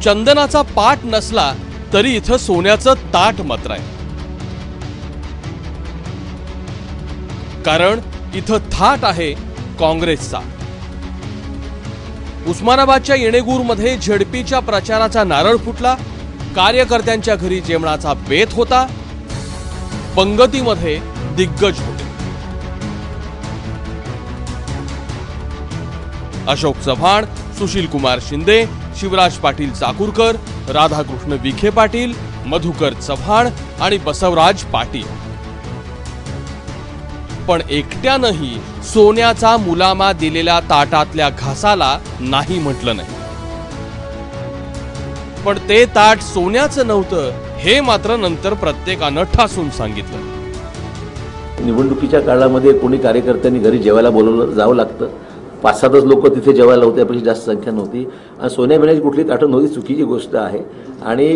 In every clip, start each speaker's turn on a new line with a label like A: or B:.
A: चंदनाचा पाट नसला तरी इथं सोन्याचं ताट मात्र आहे। कारण इथं थाट आहे काँग्रेसचा। उस्मानाबादच्या येणेगूरमध्ये झेडपीच्या प्रचाराचा नारळ फुटला, कार्यकर्त्यांच्या घरी जेवणाचा बेत होता, पंगतीमध्ये दिग्गज होते। अशोक चव्हाण, सुशील कुमार शिंदे, शिवराज पाटील चाकूरकर, राधाकृष्ण विखे पाटील, मधुकर चव्हाण आणि बसवराज पाटील। पण एकट्यानंही सोन्याचा मुलामा दिलेल्या ताटातल्या घासाला नाही म्हटलं नाही। पण ते ताट सोन्याचं नव्हतं हे मात्र नंतर प्रत्येकानं ठासून सांगितलं।
B: निवडणुकीच्या काळामध्ये कोणी कार्यकर्त्यांनी घरी जेवायला बोलवलं जावं लागतं। 5-7 लोक तिथे जेवायला होते, त्यापेक्षा जास्त संख्या नव्हती आणि सोन्या बिन्याची कुठली ताटं नव्हती, चुकीची गोष्ट आहे। आणि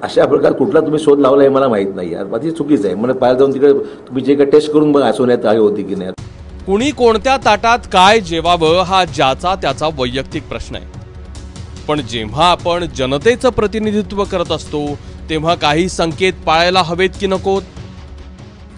B: अशा प्रकार कुठला तुम्ही शोध लावला हे मला माहित नाही, यार ती चुकीच आहे। म्हणजे पाहायला जाऊन तिकडे तुम्ही जे काही टेस्ट करून बघा सोन्यात आहे होती की नाही।
A: कुणी कोणत्या ताटात काय जेवावं हा ज्याचा त्याचा वैयक्तिक प्रश्न आहे, पण जेव्हा आपण जनतेचं प्रतिनिधित्व करत असतो तेव्हा काही संकेत पाळायला हवेत की नकोत।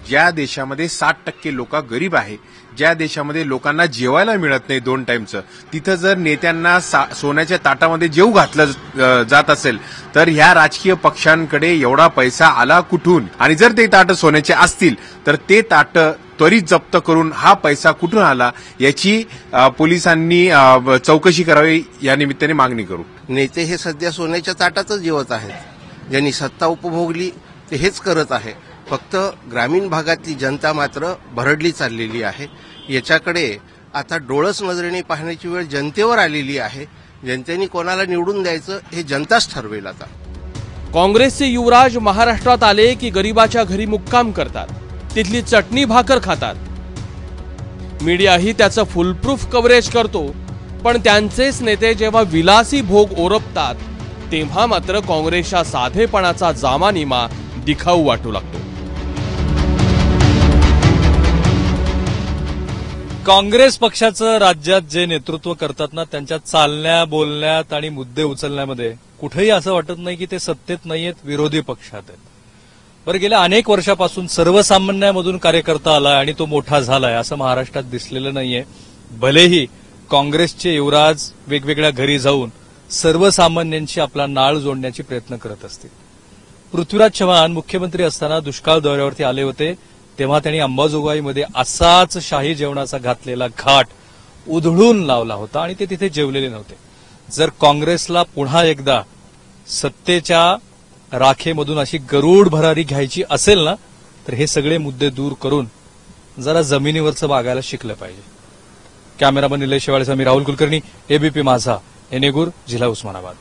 C: ज्या देशामध्ये 60% लोक गरीब आहे, ज्या देशामध्ये लोकांना जेवायला मिळत नाही 2 टाइमचं, तिथं जर नेत्यांना सोन्याच्या ताटामध्ये जेवू घातलं जात असेल तर ह्या राजकीय पक्षांकडे एवढा पैसा आला कुठून? आणि जर ते ताटं सोन्याचे असतील तर ते ताटं त्वरित जप्त करून हा पैसा कुठून आला याची पोलिसांनी चौकशी करावी, या निमित्ताने मागणी करू।
D: नेते हे सध्या सोन्याच्या ताटातच जेवत आहेत, ज्यांनी सत्ता उपभोगली ते हेच करत आहे। फक्त ग्रामीण भागातली जनता मात्र भरडली चाललेली आहे। याच्याकडे आता डोळस नजरेने पाहण्याची वेळ जनतेवर आलेली आहे। जनतेने कोणाला निवडून द्यायचं हे जनताच ठरवेल। आता
A: काँग्रेसचे युवराज महाराष्ट्रात आले की गरिबाच्या घरी मुक्काम करतात, तिथली चटणी भाकर खातात। मीडियाही त्याचं फुलप्रूफ कव्हरेज करतो, पण त्यांचेच नेते जेव्हा विलासी भोग ओरपतात तेव्हा मात्र काँग्रेसच्या साधेपणाचा जामानिमा दिखाऊ वाटू लागतो।
E: काँग्रेस पक्षाचं राज्यात जे नेतृत्व करतात ना, त्यांच्या चालण्या बोलण्यात आणि मुद्दे उचलण्यामध्ये कुठेही असं वाटत नाही की ते सत्तेत नाहीयेत, विरोधी पक्षात आहेत। बरं, गेल्या अनेक वर्षापासून सर्वसामान्यामधून कार्यकर्ता आलाय आणि तो मोठा झालाय असं महाराष्ट्रात दिसलेलं नाहीये। भलेही काँग्रेसचे युवराज वेगवेगळ्या घरी जाऊन सर्वसामान्यांशी आपला नाळ जोडण्याची प्रयत्न करत असतील। पृथ्वीराज चव्हाण मुख्यमंत्री असताना दुष्काळ दौऱ्यावरती आले होते, तेव्हा त्यांनी अंबाजोगाईमध्ये असाच शाही जेवणाचा घातलेला घाट उधळून लावला होता आणि ते तिथे जेवलेले नव्हते। जर काँग्रेसला पुन्हा एकदा सत्तेच्या राखेमधून अशी गरुड भरारी घ्यायची असेल ना, तर हे सगळे मुद्दे दूर करून जरा जमिनीवरचं वागायला शिकलं पाहिजे। कॅमेरामन निलेश शेवाळेसह मी राहुल कुलकर्णी, एबीपी माझा, येणेगूर, जिल्हा उस्मानाबाद।